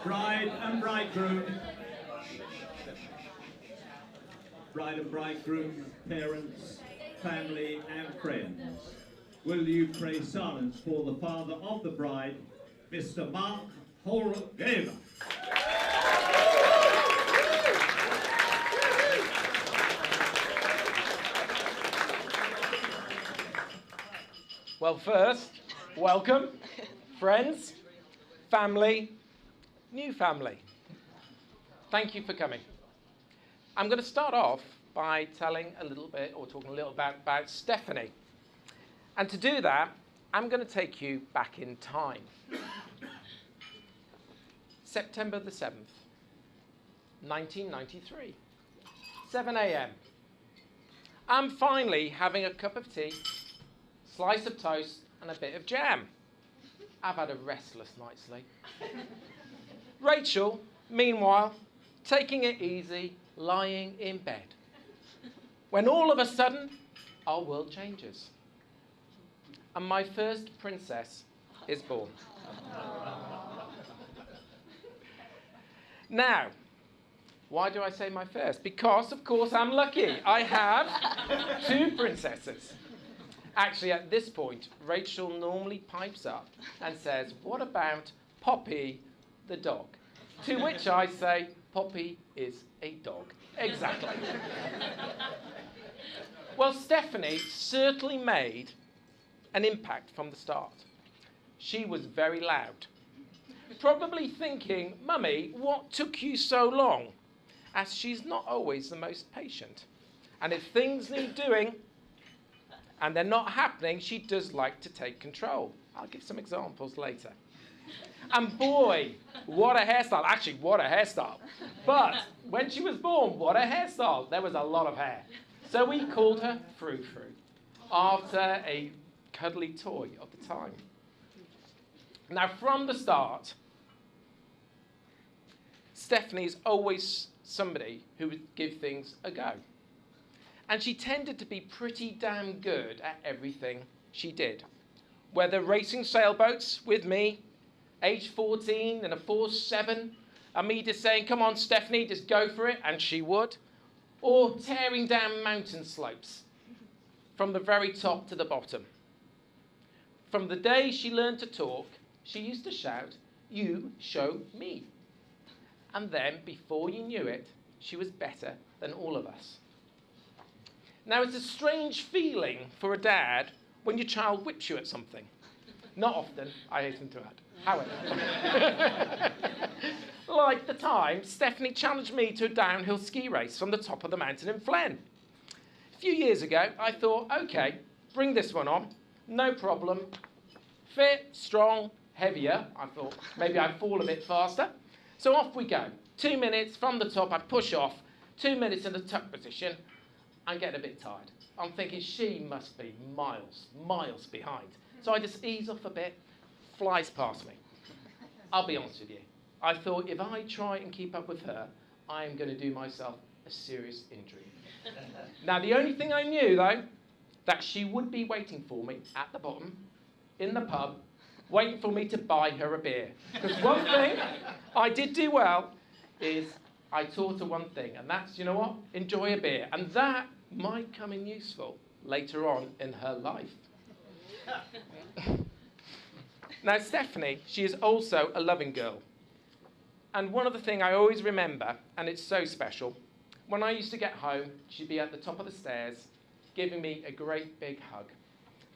Bride and bridegroom. Bride and bridegroom, parents, family and friends. Will you pray silence for the father of the bride, Mr. Mark Holgaver. Well, first, welcome, friends, family, new family. Thank you for coming. I'm going to start off by telling a little bit, or talking a little bit about Stephanie. And to do that, I'm going to take you back in time. September the 7th, 1993, 7 a.m. I'm finally having a cup of tea, slice of toast and a bit of jam. I've had a restless night's sleep. Rachel, meanwhile, taking it easy, lying in bed. When all of a sudden, our world changes. And my first princess is born. Now, why do I say my first? Because, of course, I'm lucky. I have 2 princesses. Actually, at this point, Rachel normally pipes up and says, what about Poppy the dog? To which I say, Poppy is a dog. Exactly. Well, Stephanie certainly made an impact from the start. She was very loud. Probably thinking, Mummy, what took you so long? As she's not always the most patient. And if things need doing, and they're not happening, she does like to take control. I'll give some examples later. And boy, what a hairstyle. Actually, what a hairstyle. But when she was born, what a hairstyle. There was a lot of hair. So we called her Frou Frou, after a cuddly toy of the time. Now, from the start, Stephanie's always somebody who would give things a go. And she tended to be pretty damn good at everything she did. Whether racing sailboats with me, age 14 in a 4.7, and me just saying, come on, Stephanie, just go for it, and she would. Or tearing down mountain slopes from the very top to the bottom. From the day she learned to talk, she used to shout, you show me. And then, before you knew it, she was better than all of us. Now, it's a strange feeling for a dad when your child whips you at something. Not often, I hasten to add. However, like the time Stephanie challenged me to a downhill ski race from the top of the mountain in Flen. A few years ago, I thought, OK, bring this one on, no problem. Fit, strong, heavier. I thought maybe I'd fall a bit faster. So off we go. 2 minutes from the top, I push off. 2 minutes in the tuck position. I'm getting a bit tired. I'm thinking she must be miles behind. So I just ease off a bit, flies past me. I'll be honest with you. I thought if I try and keep up with her, I am going to do myself a serious injury. Now, the only thing I knew, though, that she would be waiting for me at the bottom, in the pub, waiting for me to buy her a beer. Because one thing I did do well is I taught her one thing, and that's, you know what, enjoy a beer. And that might come in useful later on in her life. Now, Stephanie, she is also a loving girl. And one of the things I always remember, and it's so special, when I used to get home, she'd be at the top of the stairs, giving me a great big hug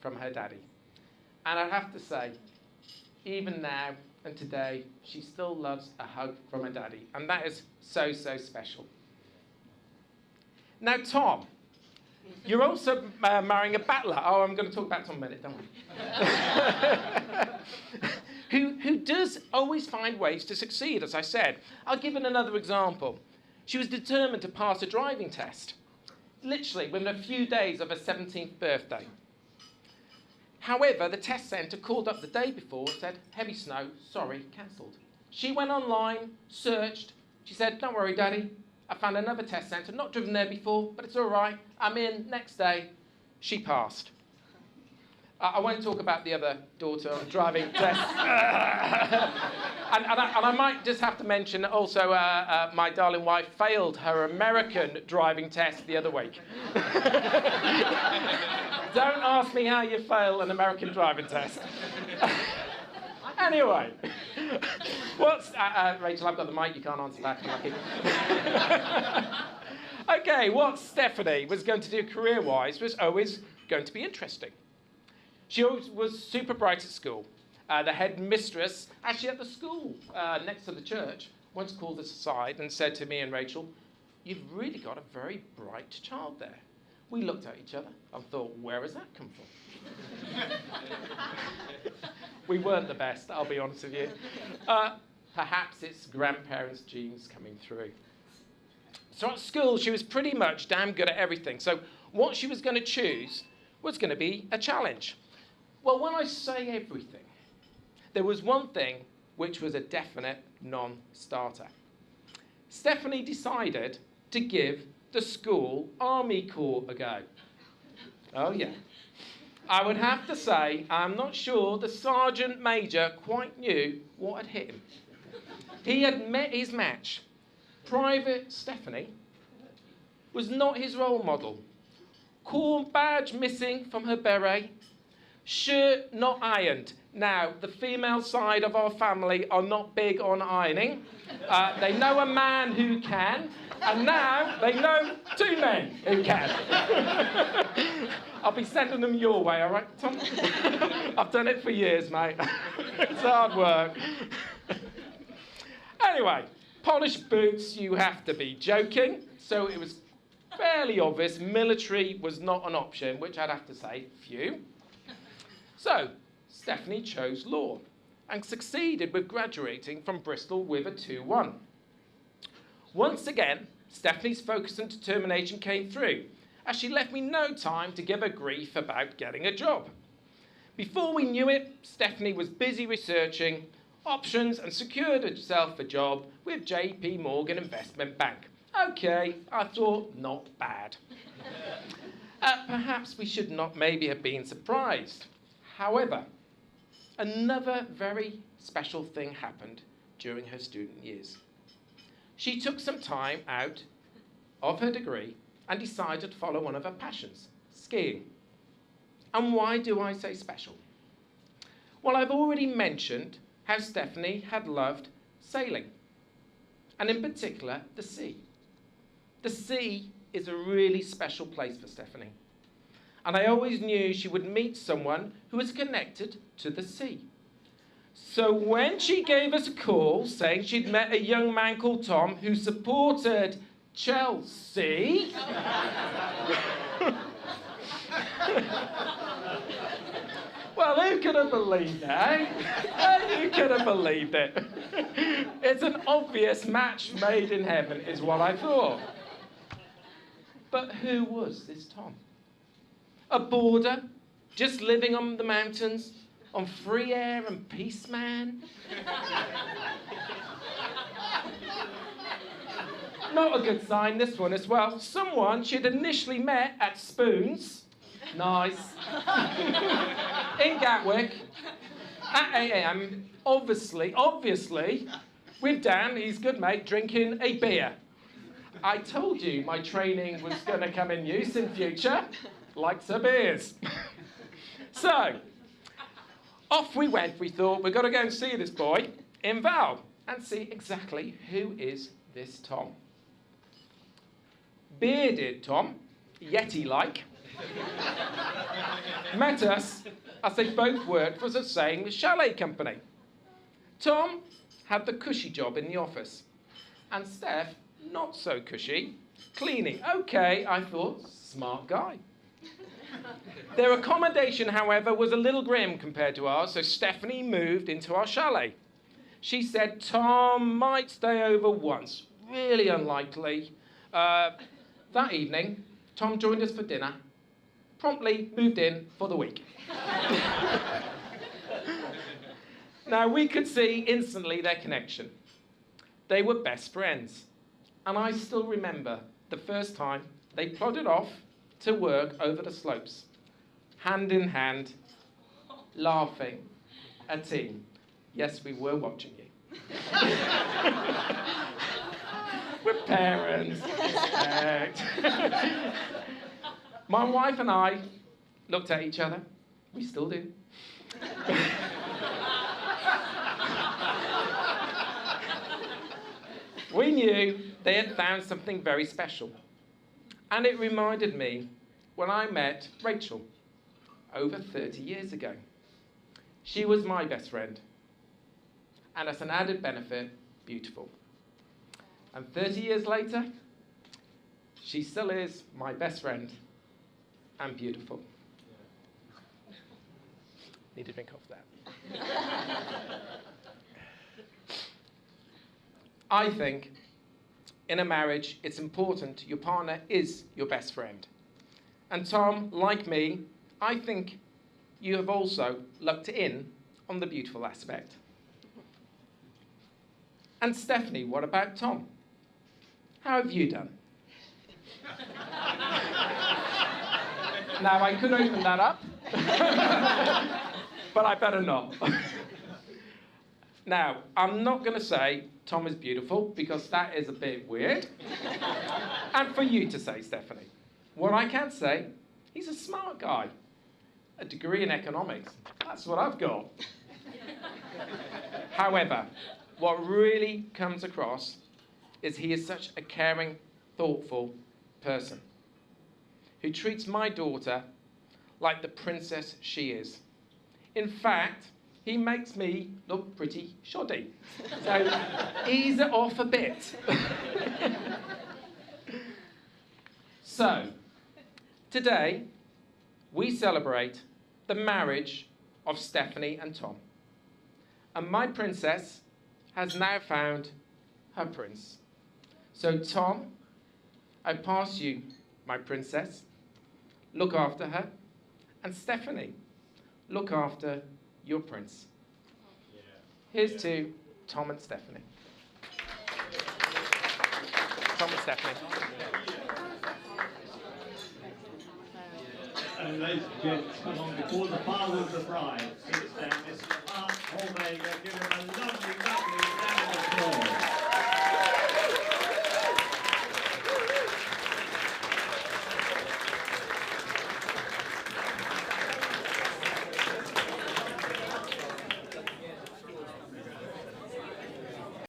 from her daddy. And I have to say, even now and today, she still loves a hug from her daddy. And that is so, so special. Now, Tom, you're also marrying a battler. Oh, I'm going to talk about Tom in a minute, don't we? who does always find ways to succeed, as I said. I'll give it another example. She was determined to pass a driving test, literally within a few days of her 17th birthday. However, the test centre called up the day before and said, heavy snow, sorry, cancelled. She went online, searched. She said, don't worry, Daddy. I found another test centre, not driven there before, but it's all right. I'm in next day. She passed. I won't talk about the other daughter on driving test. and I might just have to mention also my darling wife failed her American driving test the other week. Don't ask me how you fail an American driving test. Anyway, what's... Rachel, I've got the mic, you can't answer that, lucky. Okay, what Stephanie was going to do career-wise was always going to be interesting. She always was super bright at school. The head mistress, actually at the school next to the church, once called us aside and said to me and Rachel, "You've really got a very bright child there." We looked at each other and thought, where has that come from? We weren't the best, I'll be honest with you. Perhaps it's grandparents' genes coming through. So at school, she was pretty much damn good at everything. So what she was going to choose was going to be a challenge. Well, when I say everything, there was one thing which was a definite non-starter. Stephanie decided to give the school Army Corps a go. Oh, yeah. I would have to say, I'm not sure the Sergeant Major quite knew what had hit him. He had met his match. Private Stephanie was not his role model. Corps badge missing from her beret. Shirt not ironed. Now, the female side of our family are not big on ironing. They know a man who can, and now they know two men who can. I'll be sending them your way, all right, Tom? I've done it for years, mate. It's hard work. Anyway, polished boots, you have to be joking. So it was fairly obvious military was not an option, which I'd have to say, phew. So Stephanie chose law and succeeded with graduating from Bristol with a 2-1. Once again, Stephanie's focus and determination came through, as she left me no time to give her grief about getting a job. Before we knew it, Stephanie was busy researching options and secured herself a job with JP Morgan Investment Bank. Okay, I thought, not bad. Perhaps we should not maybe have been surprised. However, another very special thing happened during her student years. She took some time out of her degree and decided to follow one of her passions, skiing. And why do I say special? Well, I've already mentioned how Stephanie had loved sailing, and in particular, the sea. The sea is a really special place for Stephanie. And I always knew she would meet someone who was connected to the sea. So when she gave us a call saying she'd met a young man called Tom who supported Chelsea, well, who could have believed that, eh? Who could have believed it? It's an obvious match made in heaven, is what I thought. But who was this Tom? A boarder, just living on the mountains, on free air and peace, man? Not a good sign, this one as well. Someone she'd initially met at Spoons, nice, in Gatwick, at 8 a.m, obviously, with Dan, his good mate, drinking a beer. I told you my training was going to come in use in future. Likes her beers. So, off we went. We thought, we've got to go and see this boy in Val and see exactly who is this Tom. Bearded Tom, Yeti-like, met us as they both worked for the same chalet company. Tom had the cushy job in the office, and Steph, not so cushy, cleaning. Okay, I thought, smart guy. Their accommodation, however, was a little grim compared to ours, so Stephanie moved into our chalet. She said Tom might stay over once, really unlikely. That evening, Tom joined us for dinner, promptly moved in for the week. Now, we could see instantly their connection. They were best friends. And I still remember the first time they plodded off to work over the slopes, hand in hand, laughing, a team. Yes, we were watching you. We're parents. Respect. My wife and I looked at each other. We still do. We knew they had found something very special. And it reminded me when I met Rachel over 30 years ago. She was my best friend. And as an added benefit, beautiful. And 30 years later, she still is my best friend and beautiful. Need to drink off that. I think in a marriage, it's important your partner is your best friend. And Tom, like me, I think you have also lucked in on the beautiful aspect. And Stephanie, what about Tom? How have you done? Now, I could open that up, but I better not. Now, I'm not going to say Tom is beautiful, because that is a bit weird. And for you to say, Stephanie. What I can say, he's a smart guy. A degree in economics. That's what I've got. However, what really comes across is he is such a caring, thoughtful person who treats my daughter like the princess she is. In fact, he makes me look pretty shoddy. So ease it off a bit. So, today, we celebrate the marriage of Stephanie and Tom. And my princess has now found her prince. So, Tom, I pass you my princess. Look after her. And Stephanie, look after your prince. Here's to Tom and Stephanie. Tom and Stephanie. And ladies and gents, come on, before the father of the bride sits down, Mr. Mark Holmager, give him a lovely, lovely round of applause.